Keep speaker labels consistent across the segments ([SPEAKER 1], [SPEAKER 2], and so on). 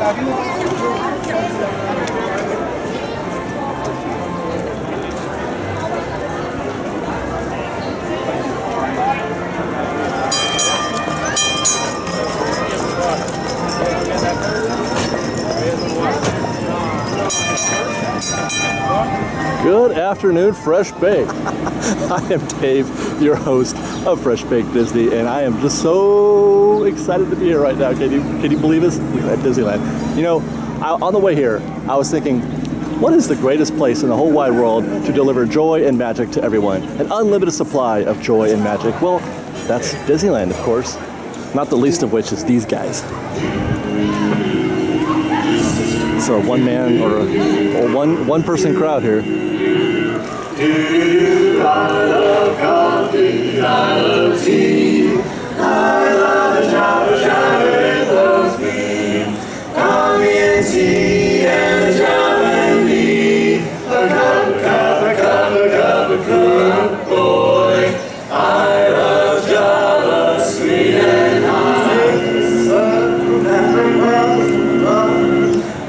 [SPEAKER 1] Good afternoon, Fresh Baked. I am Dave, your host of Fresh Baked Disney, and I am just so excited to be here right now. Can you believe this? At Disneyland. You know, on the way here, I was thinking, what is the greatest place in the whole wide world to deliver joy and magic to everyone? An unlimited supply of joy and magic. Well, that's Disneyland, of course. Not the least of which is these guys. So a one-man or a one-person crowd here.
[SPEAKER 2] I love coffee, I love tea, I love Java, Java loves me. Coffee and tea and Java and me. A cup, boy. I love Java, sweet and high.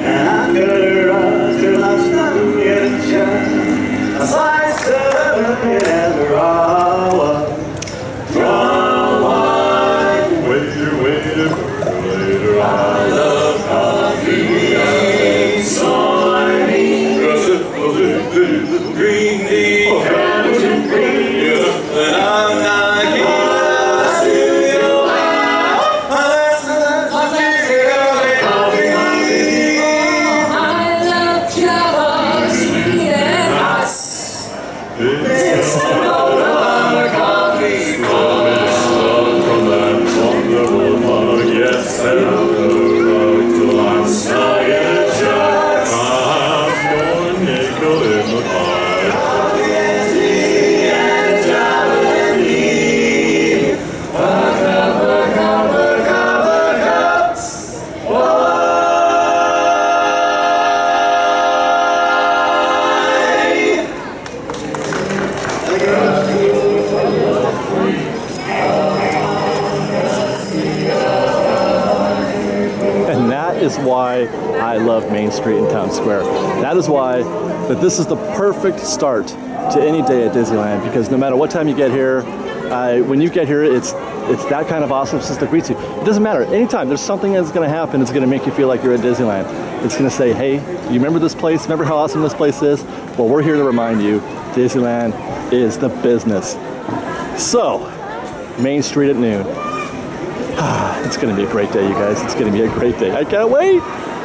[SPEAKER 2] And I could rise till I'm stuck in the shine. A slice of it and a raw wine. Waiter, later. I love coffee, soy, green tea, Captain Green, and I'm not
[SPEAKER 1] is why I love Main Street in Town Square. That is why that this is the perfect start to any day at Disneyland, because no matter what time you get here, when you get here, it's that kind of awesome system that greets you. It doesn't matter. Anytime there's something that's going to happen, it's going to make you feel like you're at Disneyland. It's going to say, hey, you remember this place? Remember how awesome this place is? Well, we're here to remind you, Disneyland is the business. So, Main Street at noon. It's going to be a great day, you guys. It's going to be a great day. I can't wait.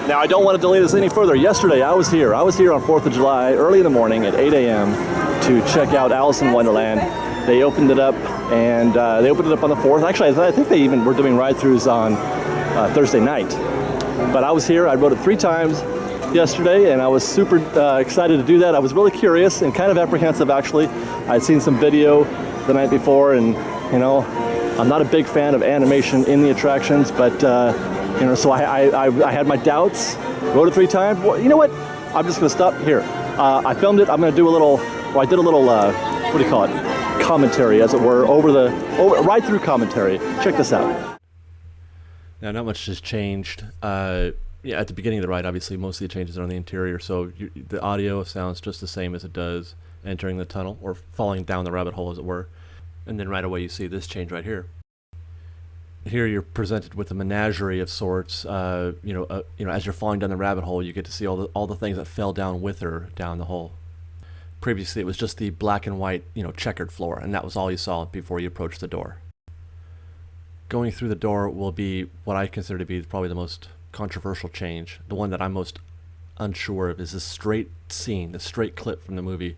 [SPEAKER 1] Now, I don't want to delay this any further. Yesterday, I was here on 4th of July, early in the morning at 8 a.m. to check out Alice in Wonderland. They opened it up, and they opened it up on the 4th. Actually, I think they even were doing ride-throughs on Thursday night. But I was here. I rode it 3 times yesterday, and I was super excited to do that. I was really curious and kind of apprehensive, actually. I'd seen some video the night before, and, you know, I'm not a big fan of animation in the attractions, but you know, so I had my doubts. Rode it 3 times. Well, you know what? I'm just going to stop here. I filmed it. I'm going to do a little. Well, I did a little. What do you call it? Commentary, as it were, ride through commentary. Check this out.
[SPEAKER 3] Now, not much has changed. Yeah, at the beginning of the ride, obviously, most of the changes are on the interior, so the audio sounds just the same as it does entering the tunnel or falling down the rabbit hole, as it were. And then right away you see this change right here. Here you're presented with a menagerie of sorts. You know, as you're falling down the rabbit hole, you get to see all the things that fell down with her down the hole. Previously, it was just the black and white, you know, checkered floor, and that was all you saw before you approached the door. Going through the door will be what I consider to be probably the most controversial change. The one that I'm most unsure of is the straight scene, the straight clip from the movie.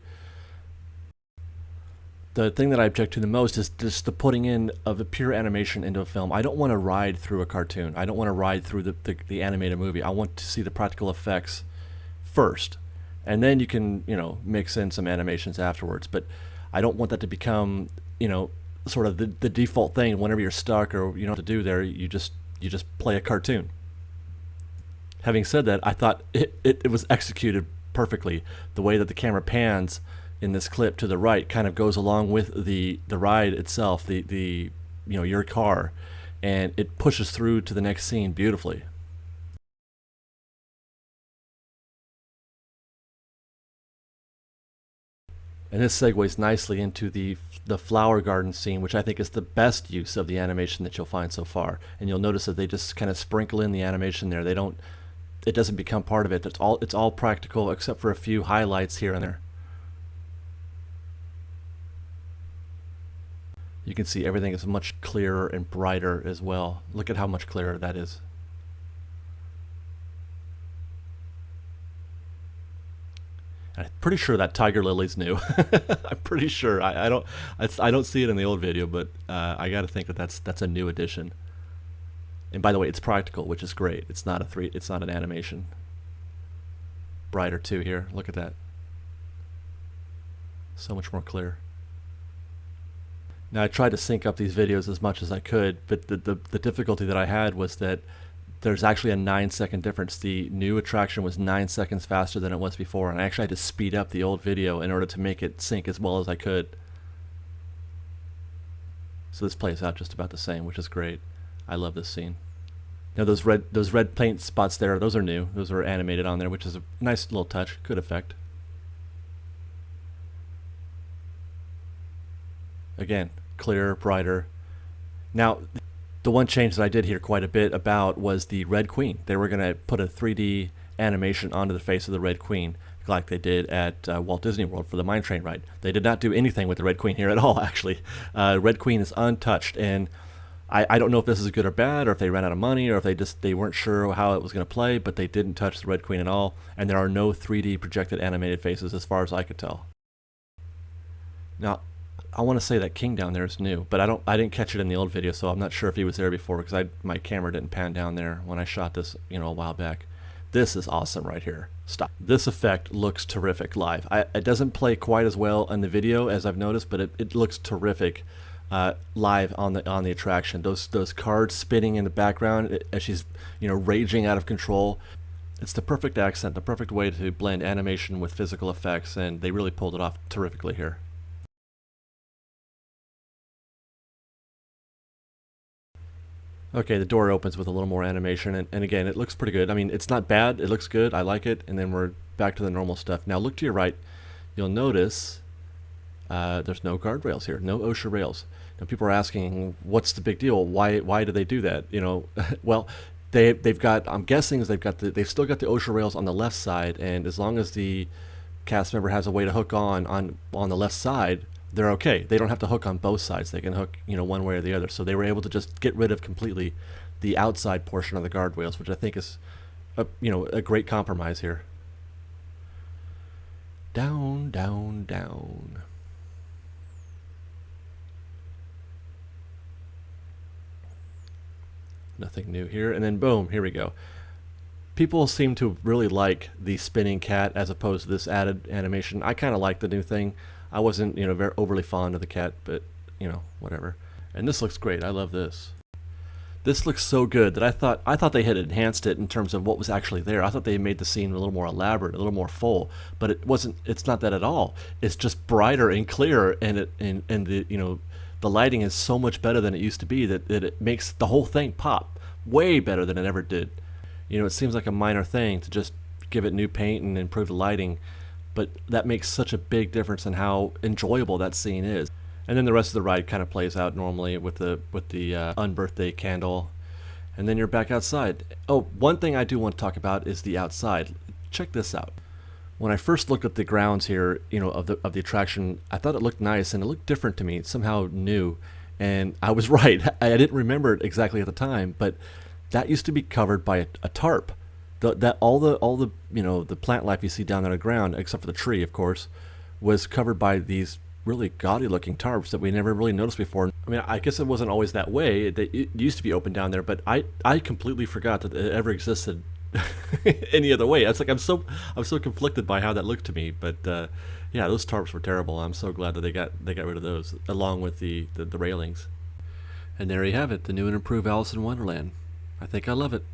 [SPEAKER 3] The thing that I object to the most is just the putting in of the pure animation into a film. I don't want to ride through a cartoon. I don't want to ride through the animated movie. I want to see the practical effects first. And then you can, you know, mix in some animations afterwards. But I don't want that to become, you know, sort of the default thing. Whenever you're stuck or you know what to do there, you just play a cartoon. Having said that, I thought it was executed perfectly. The way that the camera pans in this clip to the right kind of goes along with the ride itself, the you know, your car, and it pushes through to the next scene beautifully. And this segues nicely into the flower garden scene, which I think is the best use of the animation that you'll find so far. And you'll notice that they just kind of sprinkle in the animation there. It doesn't become part of it. It's all practical except for a few highlights here and there. You can see everything is much clearer and brighter as well. Look at how much clearer that is. I'm pretty sure that tiger lily's new. I'm pretty sure. I don't see it in the old video, but I got to think that that's a new addition. And by the way, it's practical, which is great. It's not an animation. Brighter too here. Look at that. So much more clear. Now I tried to sync up these videos as much as I could, but the difficulty that I had was that there's actually a 9-second difference. The new attraction was 9 seconds faster than it was before, and I actually had to speed up the old video in order to make it sync as well as I could. So this plays out just about the same, which is great. I love this scene. Now those red paint spots there, those are new. Those are animated on there, which is a nice little touch, good effect. Again, clearer, brighter. Now, the one change that I did hear quite a bit about was the Red Queen. They were going to put a 3D animation onto the face of the Red Queen, like they did at Walt Disney World for the Mine Train ride. They did not do anything with the Red Queen here at all, actually. Red Queen is untouched, and I don't know if this is good or bad, or if they ran out of money, or if they weren't sure how it was going to play, but they didn't touch the Red Queen at all, and there are no 3D projected animated faces as far as I could tell. Now, I want to say that King down there is new, but I didn't catch it in the old video, so I'm not sure if he was there before because my camera didn't pan down there when I shot this, a while back. This is awesome right here. Stop. This effect looks terrific live. It doesn't play quite as well in the video as I've noticed, but it looks terrific live on the attraction. Those cards spinning in the background as she's raging out of control. It's the perfect accent, the perfect way to blend animation with physical effects, and they really pulled it off terrifically here. Okay, the door opens with a little more animation, and again, it looks pretty good. I mean, it's not bad, it looks good, I like it, and then we're back to the normal stuff. Now look to your right, you'll notice there's no guardrails here, no OSHA rails. Now people are asking, what's the big deal? Why do they do that? Well, they've got, I'm guessing they've still got the OSHA rails on the left side, and as long as the cast member has a way to hook on the left side, they're okay. They don't have to hook on both sides. They can hook, one way or the other. So they were able to just get rid of completely the outside portion of the guardrails, which I think is, a great compromise here. Down, down, down. Nothing new here. And then boom, here we go. People seem to really like the spinning cat as opposed to this added animation. I kind of like the new thing. I wasn't, very overly fond of the cat, but, whatever. And this looks great. I love this. This looks so good that I thought they had enhanced it in terms of what was actually there. I thought they made the scene a little more elaborate, a little more full, but it wasn't. It's not that at all. It's just brighter and clearer, and the lighting is so much better than it used to be that it makes the whole thing pop way better than it ever did. It seems like a minor thing to just give it new paint and improve the lighting, but that makes such a big difference in how enjoyable that scene is. And then the rest of the ride kind of plays out normally with the unbirthday candle, and then you're back outside. Oh, one thing I do want to talk about is the outside. Check this out. When I first looked at the grounds here, of the attraction, I thought it looked nice and it looked different to me, somehow new, and I was right. I didn't remember it exactly at the time, but that used to be covered by a tarp. All the plant life you see down on the ground, except for the tree, of course, was covered by these really gaudy looking tarps that we never really noticed before. I mean, I guess it wasn't always that way. It used to be open down there, but I completely forgot that it ever existed any other way. It's like I'm so conflicted by how that looked to me. But yeah, those tarps were terrible. I'm so glad that they got rid of those along with the railings. And there you have it, the new and improved Alice in Wonderland. I think I love it.